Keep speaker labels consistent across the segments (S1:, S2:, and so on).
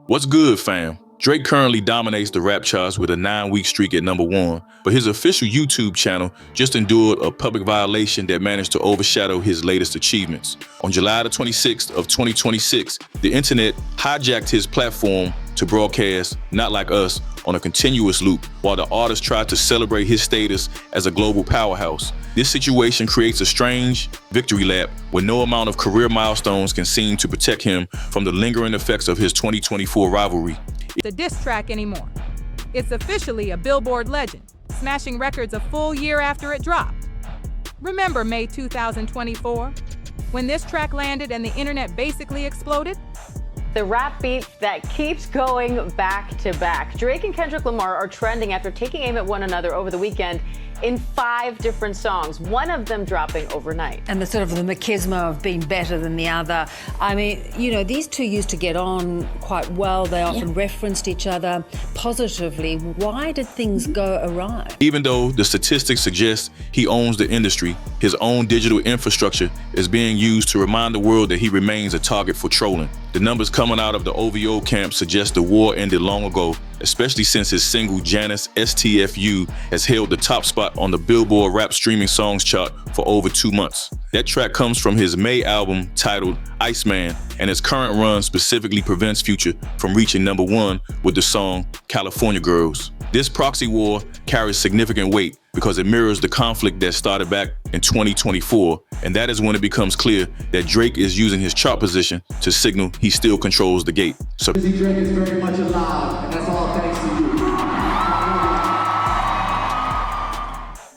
S1: What's good, fam? Drake currently dominates the rap charts with a 9-week streak at #1, but his official YouTube channel just endured a public violation that managed to overshadow his latest achievements. On July the 26th of 2026, the internet hijacked his platform to broadcast Not Like Us on a continuous loop while the artist tried to celebrate his status as a global powerhouse. This situation creates a strange victory lap where no amount of career milestones can seem to protect him from the lingering effects of his 2024 rivalry.
S2: The diss track anymore. It's officially a Billboard legend, smashing records a full year after it dropped. Remember May 2024, when this track landed and the internet basically exploded?
S3: The rap beat that keeps going back to back. Drake and Kendrick Lamar are trending after taking aim at one another over the weekend in 5 different songs, one of them dropping overnight.
S4: And the sort of the machismo of being better than the other. I mean, you know, these two used to get on quite well. They often referenced each other positively. Why did things go awry?
S1: Even though the statistics suggest he owns the industry, his own digital infrastructure is being used to remind the world that he remains a target for trolling. The numbers coming out of the OVO camp suggest the war ended long ago, especially since his single Janice STFU has held the top spot on the Billboard rap streaming songs chart for over 2 months. That track comes from his May album titled Iceman, and its current run specifically prevents Future from reaching #1 with the song California Girls. This proxy war carries significant weight because it mirrors the conflict that started back in 2024, and that is when it becomes clear that Drake is using his chart position to signal he still controls the gate. So
S5: Drake is very much alive, and that's all thanks to you.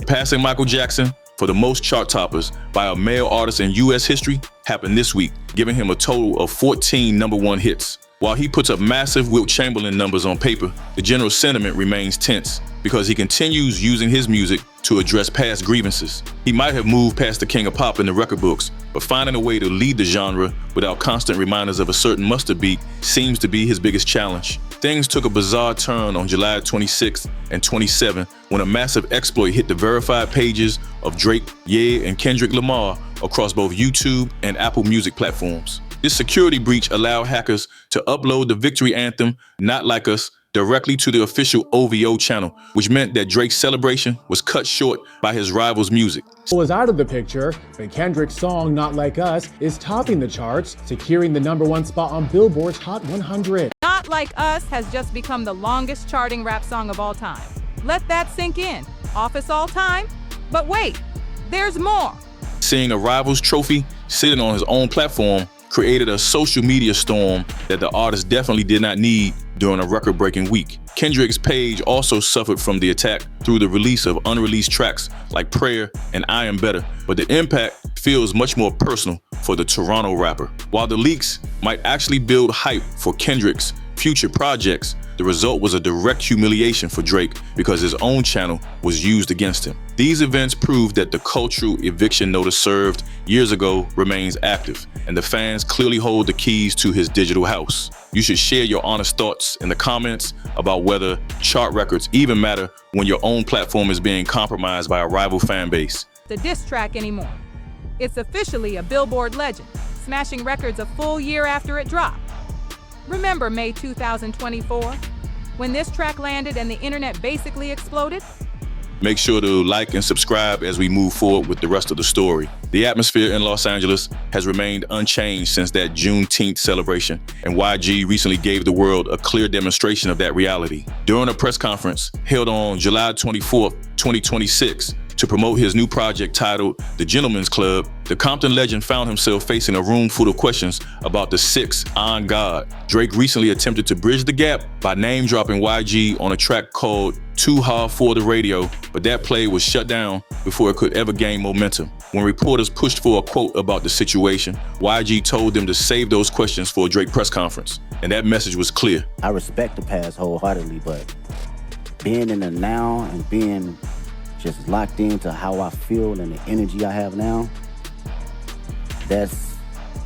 S1: Passing Michael Jackson for the most chart toppers by a male artist in US history happened this week, giving him a total of 14 #1 hits. While he puts up massive Wilt Chamberlain numbers on paper, the general sentiment remains tense because he continues using his music to address past grievances. He might have moved past the king of pop in the record books, but finding a way to lead the genre without constant reminders of a certain mustard beat seems to be his biggest challenge. Things took a bizarre turn on July 26th and 27th when a massive exploit hit the verified pages of Drake, Ye, and Kendrick Lamar across both YouTube and Apple Music platforms. This security breach allowed hackers to upload the victory anthem, Not Like Us, directly to the official OVO channel, which meant that Drake's celebration was cut short by his rival's music.
S6: Was out of the picture, but Kendrick's song Not Like Us is topping the charts, securing the #1 spot on Billboard's Hot 100.
S2: Not Like Us has just become the longest charting rap song of all time. Let that sink in. Office all time? But wait, there's more.
S1: Seeing a rival's trophy sitting on his own platform created a social media storm that the artist definitely did not need during a record-breaking week. Kendrick's page also suffered from the attack through the release of unreleased tracks like Prayer and I Am Better, but the impact feels much more personal for the Toronto rapper. While the leaks might actually build hype for Kendrick's future projects, the result was a direct humiliation for Drake because his own channel was used against him. These events prove that the cultural eviction notice served years ago remains active, and the fans clearly hold the keys to his digital house. You should share your honest thoughts in the comments about whether chart records even matter when your own platform is being compromised by a rival fan base.
S2: The diss track anymore. It's officially a Billboard legend, smashing records a full year after it dropped. Remember May 2024, when this track landed and the internet basically exploded?
S1: Make sure to like and subscribe as we move forward with the rest of the story. The atmosphere in Los Angeles has remained unchanged since that Juneteenth celebration, and YG recently gave the world a clear demonstration of that reality. During a press conference held on July 24th, 2026, to promote his new project titled The Gentleman's Club, the Compton legend found himself facing a room full of questions about the 6 on God. Drake recently attempted to bridge the gap by name-dropping YG on a track called Too Hard for the Radio, but that play was shut down before it could ever gain momentum. When reporters pushed for a quote about the situation, YG told them to save those questions for a Drake press conference, and that message was clear.
S7: I respect the past wholeheartedly, but being in the now and being just locked into how I feel and the energy I have now, that's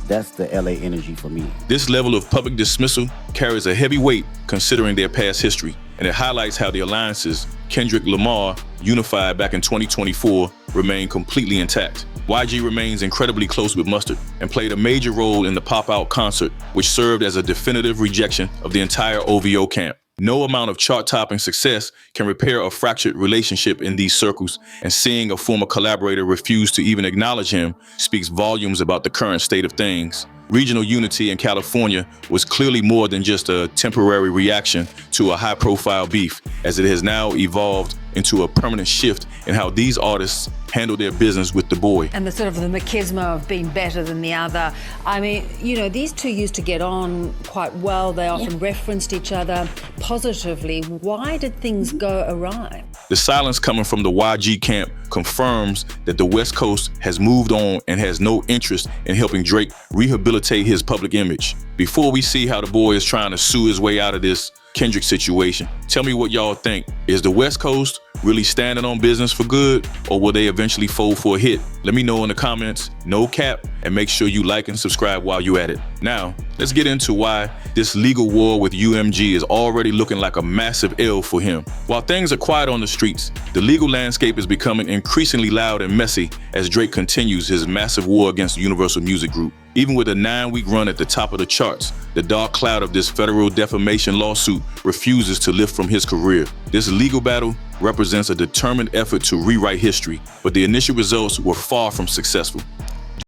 S7: the LA energy for me.
S1: This level of public dismissal carries a heavy weight considering their past history, and it highlights how the alliances Kendrick Lamar unified back in 2024 remain completely intact. YG remains incredibly close with Mustard and played a major role in the Pop Out concert, which served as a definitive rejection of the entire OVO camp. No amount of chart-topping success can repair a fractured relationship in these circles, and seeing a former collaborator refuse to even acknowledge him speaks volumes about the current state of things. Regional unity in California was clearly more than just a temporary reaction to a high-profile beef, as it has now evolved into a permanent shift in how these artists handle their business with the boy.
S4: And the sort of the machismo of being better than the other. I mean, you know, these two used to get on quite well. They often referenced each other positively. Why did things go awry?
S1: The silence coming from the YG camp confirms that the West Coast has moved on and has no interest in helping Drake rehabilitate his public image. Before we see how the boy is trying to sue his way out of this Kendrick situation, tell me what y'all think. Is the West Coast really standing on business for good, or will they eventually fold for a hit? Let me know in the comments, no cap, and make sure you like and subscribe while you're at it. Now, let's get into why this legal war with UMG is already looking like a massive L for him. While things are quiet on the streets, the legal landscape is becoming increasingly loud and messy as Drake continues his massive war against Universal Music Group. Even with a 9-week run at the top of the charts, the dark cloud of this federal defamation lawsuit refuses to lift from his career. This legal battle represents a determined effort to rewrite history, but the initial results were far from successful.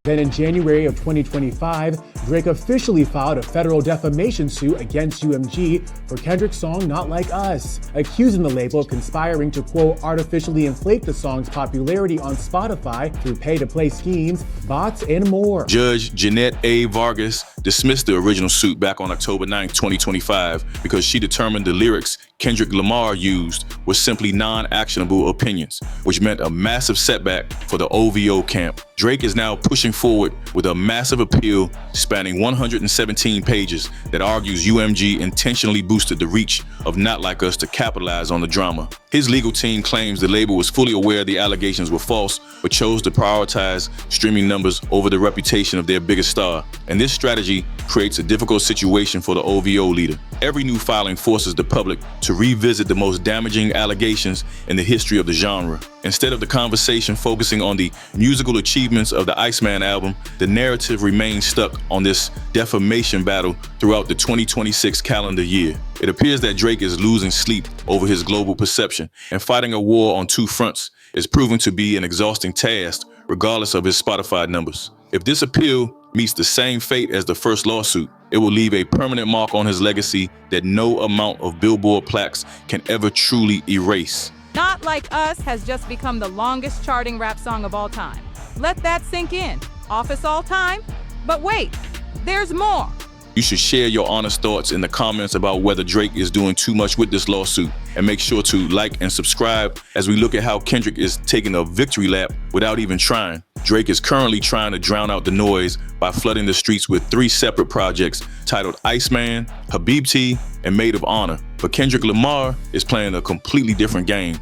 S6: Then in January of 2025, Drake officially filed a federal defamation suit against UMG for Kendrick's song Not Like Us, accusing the label of conspiring to, quote, artificially inflate the song's popularity on Spotify through pay-to-play schemes, bots, and more.
S1: Judge Jeanette A. Vargas dismissed the original suit back on October 9, 2025, because she determined the lyrics Kendrick Lamar used were simply non-actionable opinions, which meant a massive setback for the OVO camp. Drake is now pushing forward with a massive appeal spanning 117 pages that argues UMG intentionally boosted the reach of Not Like Us to capitalize on the drama. His legal team claims the label was fully aware the allegations were false, but chose to prioritize streaming numbers over the reputation of their biggest star. And this strategy creates a difficult situation for the OVO leader. Every new filing forces the public to revisit the most damaging allegations in the history of the genre. Instead of the conversation focusing on the musical achievements of the Iceman album, the narrative remains stuck on this defamation battle throughout the 2026 calendar year. It appears that Drake is losing sleep over his global perception, and fighting a war on two fronts is proving to be an exhausting task, regardless of his Spotify numbers. If this appeal meets the same fate as the first lawsuit, it will leave a permanent mark on his legacy that no amount of Billboard plaques can ever truly erase.
S2: Not Like Us has just become the longest charting rap song of all time. Let that sink in. Office all time? But wait, there's more.
S1: You should share your honest thoughts in the comments about whether Drake is doing too much with this lawsuit, and make sure to like and subscribe as we look at how Kendrick is taking a victory lap without even trying. Drake is currently trying to drown out the noise by flooding the streets with 3 separate projects titled Iceman, Habibti, and Maid of Honor. But Kendrick Lamar is playing a completely different game.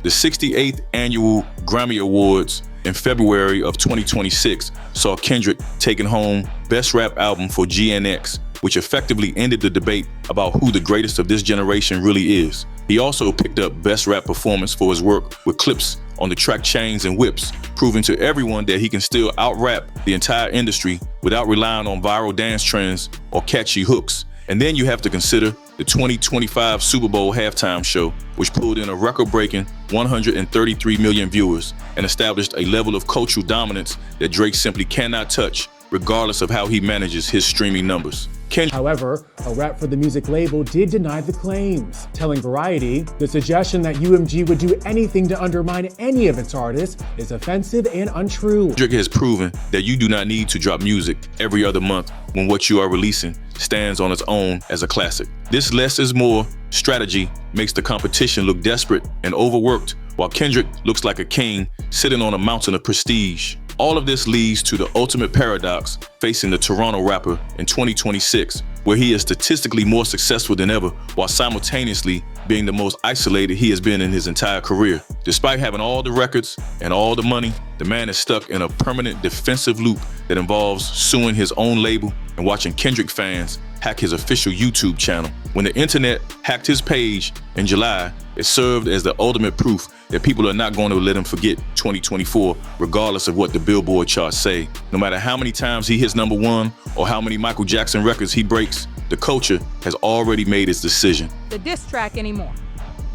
S1: The 68th annual Grammy Awards in February of 2026 saw Kendrick taking home Best Rap Album for GNX, which effectively ended the debate about who the greatest of this generation really is. He also picked up Best Rap Performance for his work with clips on the track Chains and Whips, proving to everyone that he can still out-rap the entire industry without relying on viral dance trends or catchy hooks. And then you have to consider the 2025 Super Bowl halftime show, which pulled in a record-breaking 133 million viewers and established a level of cultural dominance that Drake simply cannot touch, regardless of how he manages his streaming numbers.
S6: However, a rep for the music label did deny the claims, telling Variety, the suggestion that UMG would do anything to undermine any of its artists is offensive and untrue.
S1: Drake has proven that you do not need to drop music every other month when what you are releasing stands on its own as a classic. This less is more strategy makes the competition look desperate and overworked, while Kendrick looks like a king sitting on a mountain of prestige. All of this leads to the ultimate paradox facing the Toronto rapper in 2026, where he is statistically more successful than ever while simultaneously being the most isolated he has been in his entire career. Despite having all the records and all the money, the man is stuck in a permanent defensive loop that involves suing his own label and watching Kendrick fans hack his official YouTube channel. When the internet hacked his page in July, it served as the ultimate proof that people are not going to let him forget 2024, regardless of what the Billboard charts say. No matter how many times he hits #1 or how many Michael Jackson records he breaks, the culture has already made its decision.
S2: The diss track anymore.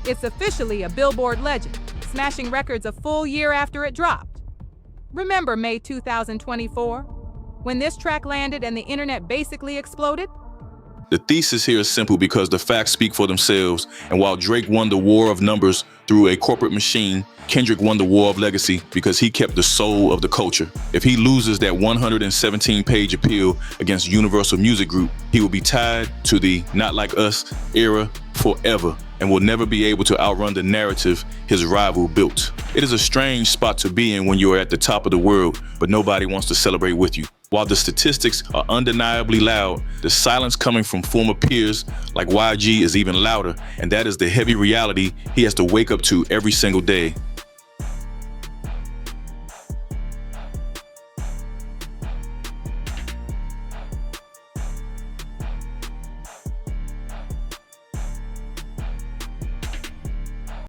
S2: It's officially a Billboard legend, smashing records a full year after it dropped. Remember May 2024, when this track landed and the internet basically exploded?
S1: The thesis here is simple because the facts speak for themselves, and while Drake won the war of numbers through a corporate machine, Kendrick won the war of legacy because he kept the soul of the culture. If he loses that 117-page appeal against Universal Music Group, he will be tied to the Not Like Us era forever and will never be able to outrun the narrative his rival built. It is a strange spot to be in when you are at the top of the world, but nobody wants to celebrate with you. While the statistics are undeniably loud, the silence coming from former peers like YG is even louder, and that is the heavy reality he has to wake up to every single day.